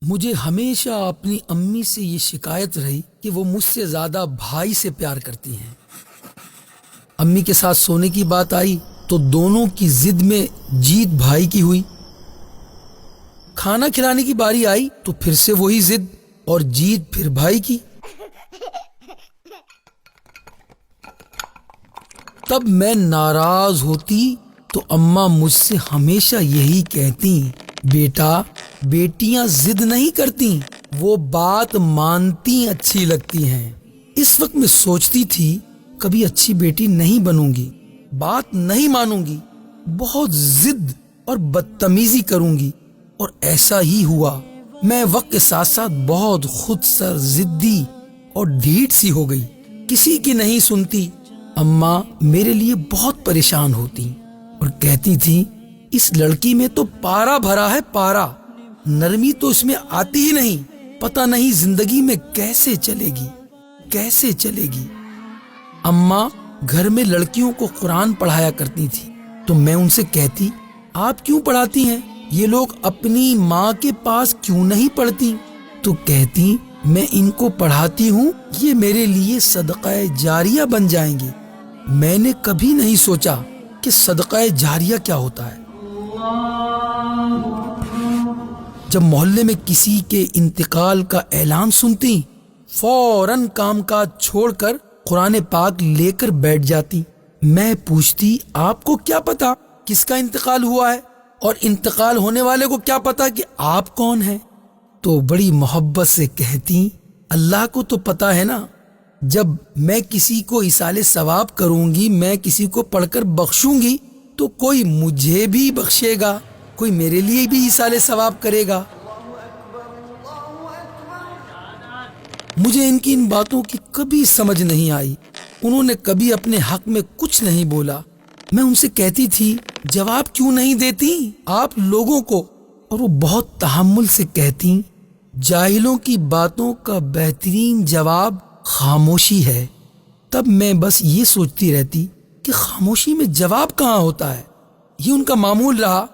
مجھے ہمیشہ اپنی امی سے یہ شکایت رہی کہ وہ مجھ سے زیادہ بھائی سے پیار کرتی ہیں۔ امی کے ساتھ سونے کی بات آئی تو دونوں کی ضد میں جیت بھائی کی ہوئی۔ کھانا کھلانے کی باری آئی تو پھر سے وہی ضد اور جیت پھر بھائی کی۔ تب میں ناراض ہوتی تو اماں مجھ سے ہمیشہ یہی کہتی، بیٹا بیٹیاں ضد نہیں کرتی، وہ بات مانتی اچھی لگتی ہیں۔ اس وقت میں سوچتی تھی کبھی اچھی بیٹی نہیں بنوں گی، بات نہیں مانوں گی، بہت ضد اور بدتمیزی کروں گی، اور ایسا ہی ہوا۔ میں وقت کے ساتھ ساتھ بہت خود سر، ضدی اور ڈھیٹ سی ہو گئی، کسی کی نہیں سنتی۔ اماں میرے لیے بہت پریشان ہوتی اور کہتی تھی اس لڑکی میں تو پارا بھرا ہے، پارا، نرمی تو اس میں آتی ہی نہیں، پتہ نہیں زندگی میں کیسے چلے گی، کیسے چلے گی۔ اماں گھر میں لڑکیوں کو قرآن پڑھایا کرتی تھی تو میں ان سے کہتی، آپ کیوں پڑھاتی ہیں؟ یہ لوگ اپنی ماں کے پاس کیوں نہیں پڑھتی؟ تو کہتی، میں ان کو پڑھاتی ہوں، یہ میرے لیے صدقہ جاریہ بن جائیں گے۔ میں نے کبھی نہیں سوچا کہ صدقہ جاریہ کیا ہوتا ہے۔ جب محلے میں کسی کے انتقال کا اعلان سنتی، فوراً کام کاج چھوڑ کر قرآن پاک لے کر بیٹھ جاتی۔ میں پوچھتی، آپ کو کیا پتا کس کا انتقال ہوا ہے، اور انتقال ہونے والے کو کیا پتا کہ آپ کون ہیں؟ تو بڑی محبت سے کہتی، اللہ کو تو پتا ہے نا، جب میں کسی کو ایصال ثواب کروں گی، میں کسی کو پڑھ کر بخشوں گی تو کوئی مجھے بھی بخشے گا، کوئی میرے لیے بھی ایصال ثواب کرے گا۔ مجھے ان کی ان باتوں کی کبھی سمجھ نہیں آئی، انہوں نے کبھی اپنے حق میں کچھ نہیں بولا۔ میں ان سے کہتی تھی، جواب کیوں نہیں دیتی آپ لوگوں کو؟ اور وہ بہت تحمل سے کہتی، جاہلوں کی باتوں کا بہترین جواب خاموشی ہے۔ تب میں بس یہ سوچتی رہتی کہ خاموشی میں جواب کہاں ہوتا ہے۔ یہ ان کا معمول رہا،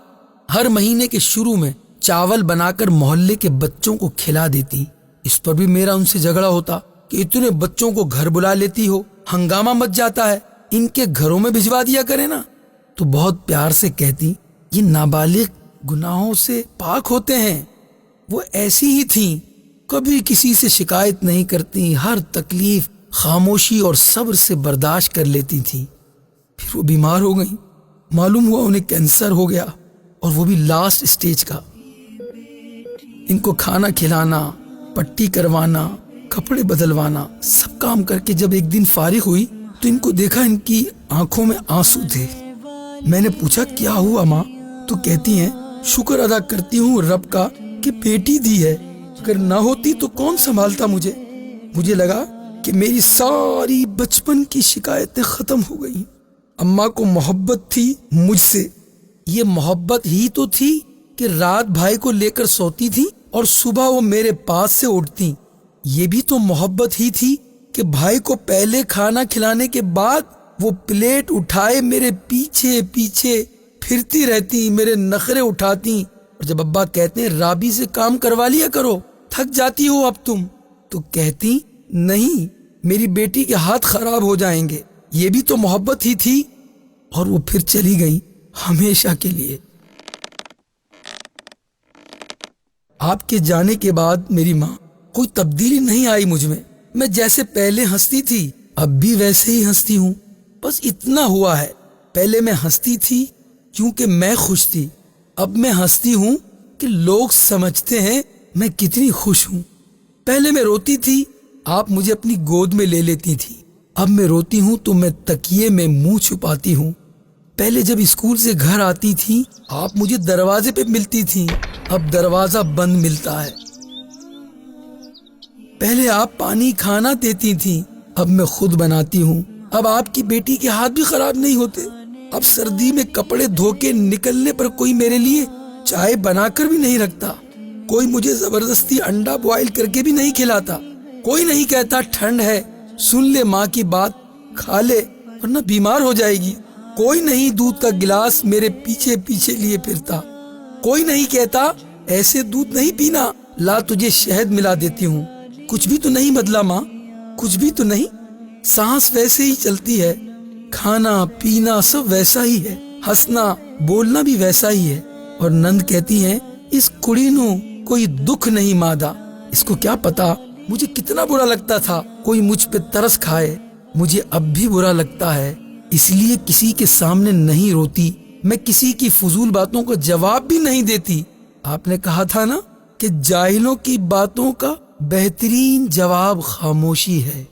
ہر مہینے کے شروع میں چاول بنا کر محلے کے بچوں کو کھلا دیتی۔ اس پر بھی میرا ان سے جھگڑا ہوتا کہ اتنے بچوں کو گھر بلا لیتی ہو، ہنگامہ مچ جاتا ہے، ان کے گھروں میں بھجوا دیا کرے نا۔ تو بہت پیار سے کہتی، یہ نابالغ گناہوں سے پاک ہوتے ہیں۔ وہ ایسی ہی تھیں، کبھی کسی سے شکایت نہیں کرتی، ہر تکلیف خاموشی اور صبر سے برداشت کر لیتی تھی۔ پھر وہ بیمار ہو گئیں، معلوم ہوا انہیں کینسر ہو گیا، اور وہ بھی لاسٹ سٹیج کا۔ ان کو کھانا کھلانا، پٹی کروانا، کپڑے بدلوانا، سب کام کر کے جب ایک دن فارغ ہوئی تو ان کو دیکھا ان کی آنکھوں میں آنسو تھے۔ میں نے پوچھا، کیا ہوا ماں؟ تو کہتی ہیں، شکر ادا کرتی ہوں رب کا کہ بیٹی دی ہے، اگر نہ ہوتی تو کون سنبھالتا مجھے؟ مجھے لگا کہ میری ساری بچپن کی شکایتیں ختم ہو گئی۔ اماں کو محبت تھی مجھ سے، یہ محبت ہی تو تھی کہ رات بھائی کو لے کر سوتی تھی اور صبح وہ میرے پاس سے اٹھتی۔ یہ بھی تو محبت ہی تھی کہ بھائی کو پہلے کھانا کھلانے کے بعد وہ پلیٹ اٹھائے میرے پیچھے پیچھے پھرتی رہتی، میرے نخرے اٹھاتی، اور جب ابا کہتے ہیں رابی سے کام کروا لیا کرو، تھک جاتی ہو اب تم، تو کہتی نہیں، میری بیٹی کے ہاتھ خراب ہو جائیں گے۔ یہ بھی تو محبت ہی تھی۔ اور وہ پھر چلی گئی ہمیشہ کے لیے۔ آپ کے جانے کے بعد میری ماں، کوئی تبدیلی نہیں آئی مجھ میں جیسے پہلے ہنستی تھی اب بھی ویسے ہی ہنستی ہوں۔ بس اتنا ہوا ہے، پہلے میں ہنستی تھی کیونکہ میں خوش تھی، اب میں ہنستی ہوں کہ لوگ سمجھتے ہیں میں کتنی خوش ہوں۔ پہلے میں روتی تھی، آپ مجھے اپنی گود میں لے لیتی تھی، اب میں روتی ہوں تو میں تکیے میں منہ چھپاتی ہوں۔ پہلے جب اسکول سے گھر آتی تھی آپ مجھے دروازے پہ ملتی تھی، اب دروازہ بند ملتا ہے۔ پہلے آپ پانی کھانا دیتی تھی، اب میں خود بناتی ہوں۔ اب آپ کی بیٹی کے ہاتھ بھی خراب نہیں ہوتے، اب سردی میں کپڑے دھو کے نکلنے پر کوئی میرے لیے چائے بنا کر بھی نہیں رکھتا، کوئی مجھے زبردستی انڈا بوائل کر کے بھی نہیں کھلاتا، کوئی نہیں کہتا ٹھنڈ ہے سن لے ماں کی بات، کھا لے ورنہ بیمار ہو جائے گی، کوئی نہیں دودھ کا گلاس میرے پیچھے پیچھے لیے پھرتا، کوئی نہیں کہتا ایسے دودھ نہیں پینا لا تجھے شہد ملا دیتی ہوں۔ کچھ بھی تو نہیں بدلا ماں، کچھ بھی تو نہیں، سانس ویسے ہی چلتی ہے، کھانا پینا سب ویسا ہی ہے، ہنسنا بولنا بھی ویسا ہی ہے۔ اور نند کہتی ہیں اس کڑی نو کوئی دکھ نہیں مادا، اس کو کیا پتا مجھے کتنا برا لگتا تھا کوئی مجھ پہ ترس کھائے، مجھے اب بھی برا لگتا ہے، اس لیے کسی کے سامنے نہیں روتی، میں کسی کی فضول باتوں کا جواب بھی نہیں دیتی۔ آپ نے کہا تھا نا کہ جاہلوں کی باتوں کا بہترین جواب خاموشی ہے۔